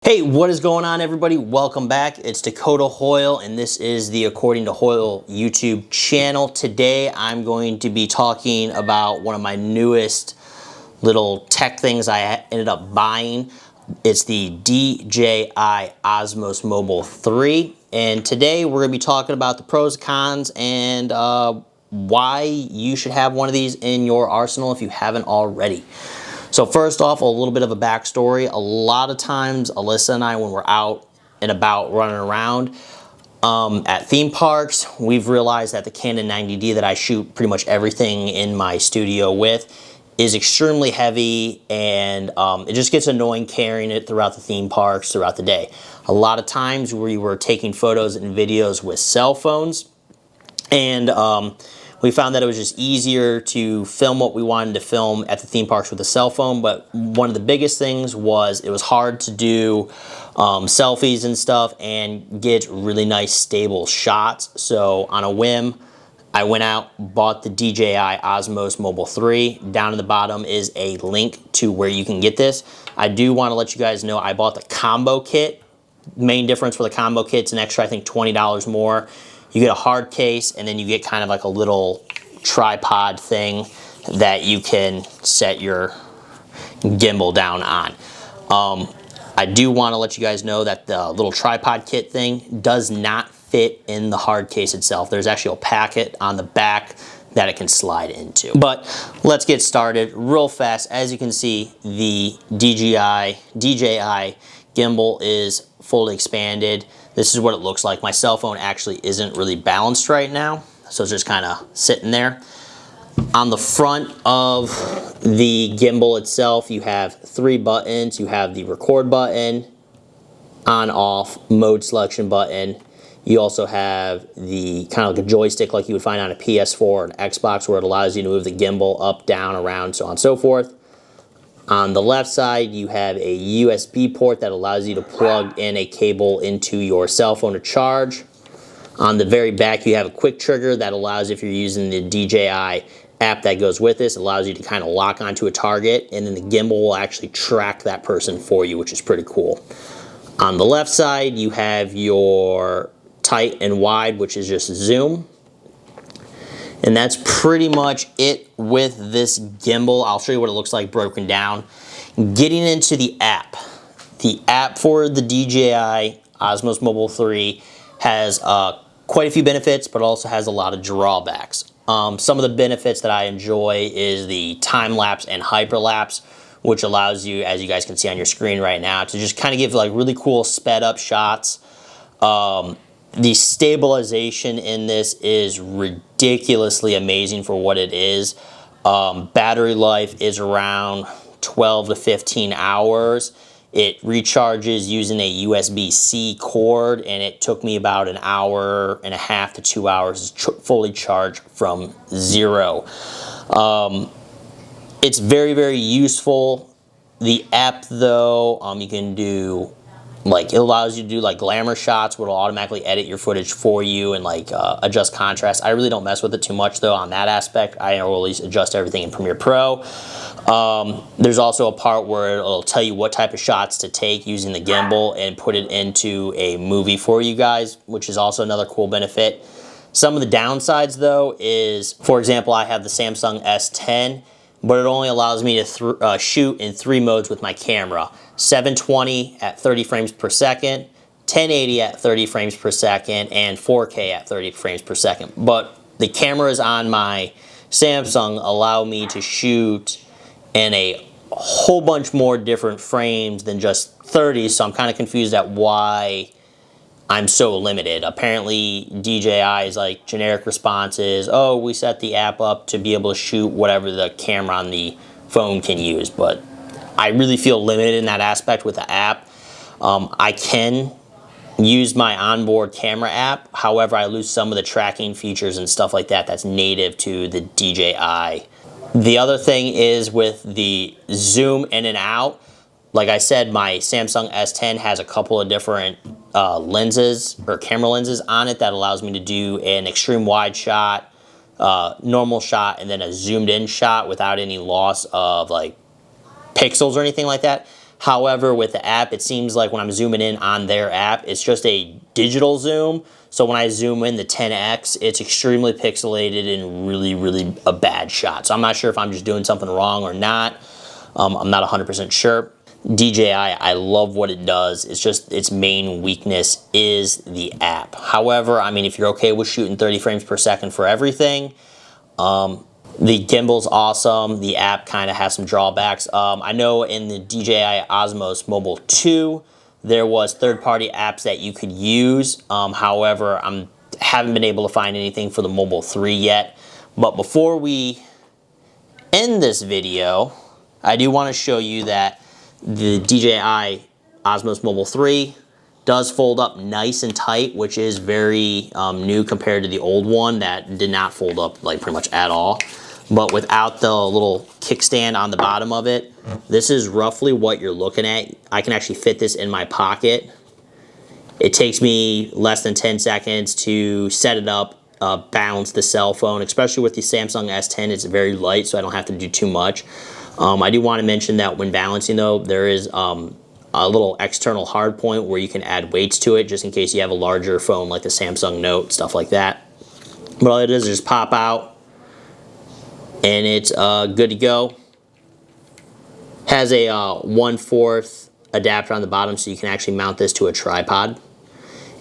Hey, what is going on, everybody? Welcome back. It's Dakota Hoyle, and this is the According to Hoyle YouTube channel. Today, I'm going to be talking about one of my newest little tech things I ended up buying. It's the DJI OSMO Mobile 3, and today we're going to be talking about the pros, cons, and why you should have one of these in your arsenal if you haven't already. So first off, a little bit of a backstory. A lot of times, Alyssa and I, when we're out and about running around at theme parks, we've realized that the Canon 90D that I shoot pretty much everything in my studio with is extremely heavy, and it just gets annoying carrying it throughout the theme parks throughout the day. A lot of times we were taking photos and videos with cell phones, and we found that it was just easier to film what we wanted to film at the theme parks with a cell phone, but one of the biggest things was it was hard to do selfies and stuff and get really nice stable shots. So on a whim, I went out, bought the DJI OSMO Mobile 3. Down at the bottom is a link to where you can get this. I do want to let you guys know I bought the combo kit. Main difference for the combo kit's an extra, I think, $20 more. You get a hard case, and then you get kind of like a little tripod thing that you can set your gimbal down on. I do want to let you guys know that the little tripod kit thing does not fit in the hard case itself. There's actually a packet on the back that it can slide into. But let's get started real fast. As you can see, the DJI gimbal is fully expanded. This is what it looks like. My cell phone actually isn't really balanced right now, so it's just kind of sitting there. On the front of the gimbal itself, you have 3 buttons. You have the record button, on, off, mode selection button. You also have the kind of like a joystick like you would find on a PS4 or an Xbox, where it allows you to move the gimbal up, down, around, so on and so forth. On the left side, you have a USB port that allows you to plug in a cable into your cell phone to charge. On the very back, you have a quick trigger that allows, if you're using the DJI app that goes with this, it allows you to kind of lock onto a target, and then the gimbal will actually track that person for you, which is pretty cool. On the left side, you have your tight and wide, which is just zoom. And that's pretty much it with this gimbal. I'll show you what it looks like broken down. Getting into the app. The app for the DJI OSMO Mobile 3 has quite a few benefits, but also has a lot of drawbacks. Some of the benefits that I enjoy is the time-lapse and hyperlapse, which allows you, as you guys can see on your screen right now, to just kind of give like really cool sped-up shots. The stabilization in this is ridiculously amazing for what it is. Battery life is around 12 to 15 hours. It recharges using a USB-C cord, and it took me about an hour and a half to 2 hours to fully charge from zero. It's very, very useful. The app, though, you can do, like, it allows you to do like glamour shots, where it'll automatically edit your footage for you and like adjust contrast. I really don't mess with it too much though on that aspect. I always adjust everything in Premiere Pro. There's also a part where it'll tell you what type of shots to take using the gimbal and put it into a movie for you guys, which is also another cool benefit. Some of the downsides though is, for example, I have the Samsung S10, but it only allows me to shoot in 3 modes with my camera. 720 at 30 frames per second, 1080 at 30 frames per second, and 4K at 30 frames per second. But the cameras on my Samsung allow me to shoot in a whole bunch more different frames than just 30, so I'm kind of confused at why I'm so limited. Apparently DJI's like generic response is, oh, we set the app up to be able to shoot whatever the camera on the phone can use, but I really feel limited in that aspect with the app. I can use my onboard camera app, however I lose some of the tracking features and stuff like that that's native to the DJI. The other thing is with the zoom in and out. Like I said, my Samsung S10 has a couple of different lenses or camera lenses on it that allows me to do an extreme wide shot, normal shot, and then a zoomed in shot without any loss of like pixels or anything like that. However, with the app, it seems like when I'm zooming in on their app, it's just a digital zoom. So when I zoom in the 10x, it's extremely pixelated and really, really a bad shot. So I'm not sure if I'm just doing something wrong or not. I'm not 100% sure. DJI, I love what it does. It's just its main weakness is the app. However, I mean, if you're okay with shooting 30 frames per second for everything, the gimbal's awesome. The app kind of has some drawbacks. I know in the DJI OSMO Mobile 2, there was third-party apps that you could use. However, I haven't been able to find anything for the Mobile 3 yet. But before we end this video, I do want to show you that the DJI OSMO Mobile 3 does fold up nice and tight, which is very new compared to the old one that did not fold up like pretty much at all. But without the little kickstand on the bottom of it, this is roughly what you're looking at. I can actually fit this in my pocket. It takes me less than 10 seconds to set it up, balance the cell phone, especially with the Samsung S10. It's very light, so I don't have to do too much. I do want to mention that when balancing though, there is a little external hard point where you can add weights to it just in case you have a larger phone like the Samsung Note, stuff like that. But all it is just pop out and it's good to go. Has a 1/4 adapter on the bottom so you can actually mount this to a tripod.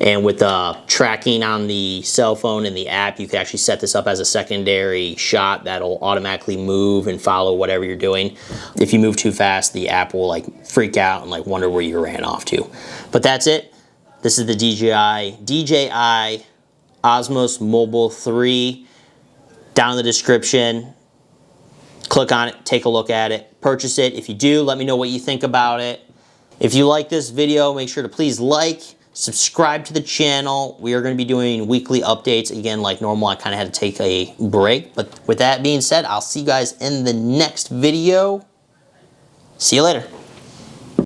And with the tracking on the cell phone and the app, you can actually set this up as a secondary shot that'll automatically move and follow whatever you're doing. If you move too fast, the app will like freak out and like wonder where you ran off to. But that's it. This is the DJI OSMO Mobile 3. Down in the description, click on it, take a look at it, purchase it. If you do, let me know what you think about it. If you like this video, make sure to please like, subscribe to the channel. We are going to be doing weekly updates. Again, like normal, I kind of had to take a break. But with that being said, I'll see you guys in the next video. See you later.